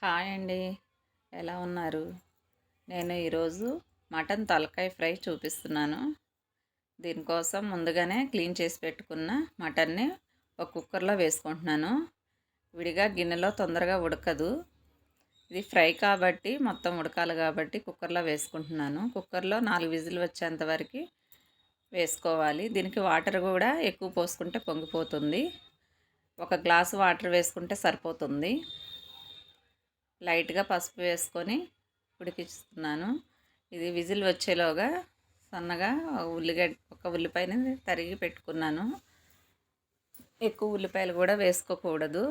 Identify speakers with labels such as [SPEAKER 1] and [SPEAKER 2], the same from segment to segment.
[SPEAKER 1] Hi అండి. ఎలా ఉన్నారు? నేను ఈరోజు మటన్ తలకాయ ఫ్రై చూపిస్తున్నాను. దీనికోసం ముందుగానే క్లీన్ చేసి పెట్టుకున్న మటన్ని ఒక కుక్కర్లో వేసుకుంటున్నాను. విడిగా గిన్నెలో తొందరగా ఉడకదు. ఇది ఫ్రై కాబట్టి మొత్తం ఉడకాలి కాబట్టి కుక్కర్లో వేసుకుంటున్నాను. కుక్కర్లో 4 విజిల్ వచ్చేంత వరకు వేసుకోవాలి. దీనికి వాటర్ కూడా ఎక్కువ పోసుకుంటే పొంగిపోతుంది. ఒక గ్లాసు వాటర్ వేసుకుంటే సరిపోతుంది. లైట్గా పసుపు వేసుకొని ఉడికిస్తున్నాను. ఇది విజిల్ వచ్చేలోగా సన్నగా ఒక ఉల్లిపాయని తరిగి పెట్టుకున్నాను. ఎక్కువ ఉల్లిపాయలు కూడా వేసుకోకూడదు,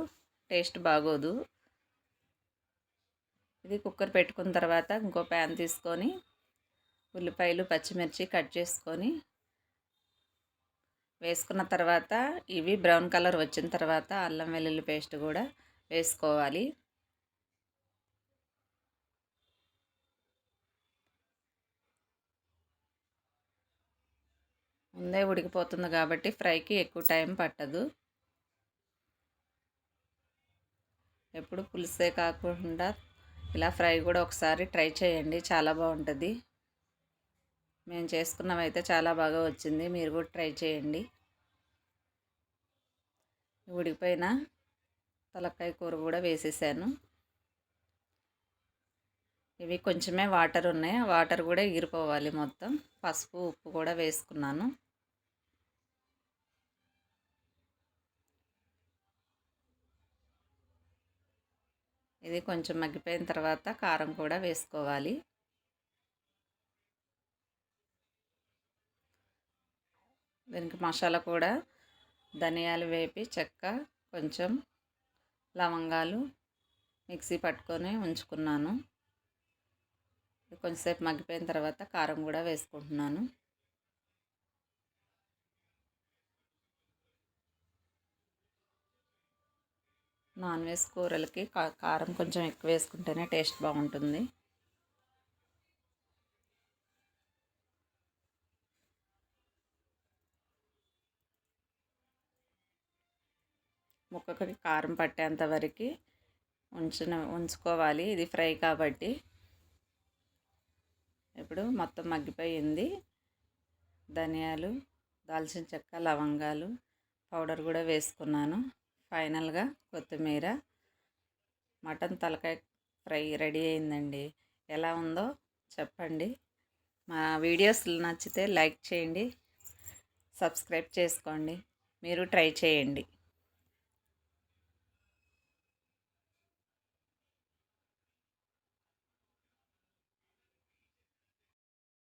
[SPEAKER 1] టేస్ట్ బాగోదు. ఇది కుక్కర్ పెట్టుకున్న తర్వాత ఇంకో ప్యాన్ తీసుకొని ఉల్లిపాయలు పచ్చిమిర్చి కట్ చేసుకొని వేసుకున్న తర్వాత ఇవి బ్రౌన్ కలర్ వచ్చిన తర్వాత అల్లం వెల్లుల్లి పేస్ట్ కూడా వేసుకోవాలి. ముందే ఉడికిపోతుంది కాబట్టి ఫ్రైకి ఎక్కువ టైం పట్టదు. ఎప్పుడు పులుసే కాకుండా ఇలా ఫ్రై కూడా ఒకసారి ట్రై చేయండి, చాలా బాగుంటుంది. మేము చేసుకున్నవైతే చాలా బాగా వచ్చింది, మీరు కూడా ట్రై చేయండి. ఉడికిపోయిన తలకాయ కూర కూడా వేసేసాను. ఇవి కొంచెమే వాటర్ ఉన్నాయి, ఆ వాటర్ కూడా ఎగిరిపోవాలి మొత్తం. పసుపు ఉప్పు కూడా వేసుకున్నాను. ఇది కొంచెం మగ్గిపోయిన తర్వాత కారం కూడా వేసుకోవాలి. దీనికి మసాలా కూడా ధనియాలు వేపి చెక్క, కొంచెం లవంగాలు మిక్సీ పట్టుకొని ఉంచుకున్నాను. కొంచెంసేపు మగ్గిపోయిన తర్వాత కారం కూడా వేసుకుంటున్నాను. నాన్ వెజ్ కూరలకి కారం కొంచెం ఎక్కువ వేసుకుంటేనే టేస్ట్ బాగుంటుంది. ముక్కకి కారం పట్టేంత వరకు ఉంచుకోవాలి. ఇది ఫ్రై కాబట్టి. ఇప్పుడు మొత్తం మగ్గిపోయింది. ధనియాలు, దాల్చిన చెక్క, లవంగాలు పౌడర్ కూడా వేసుకున్నాను. ఫైనల్గా కొత్తిమీర. మటన్ తలకాయ ఫ్రై రెడీ అయిందండి. ఎలా ఉందో చెప్పండి. మా వీడియోస్ నచ్చితే లైక్ చేయండి, సబ్స్క్రైబ్ చేసుకోండి. మీరు ట్రై చేయండి.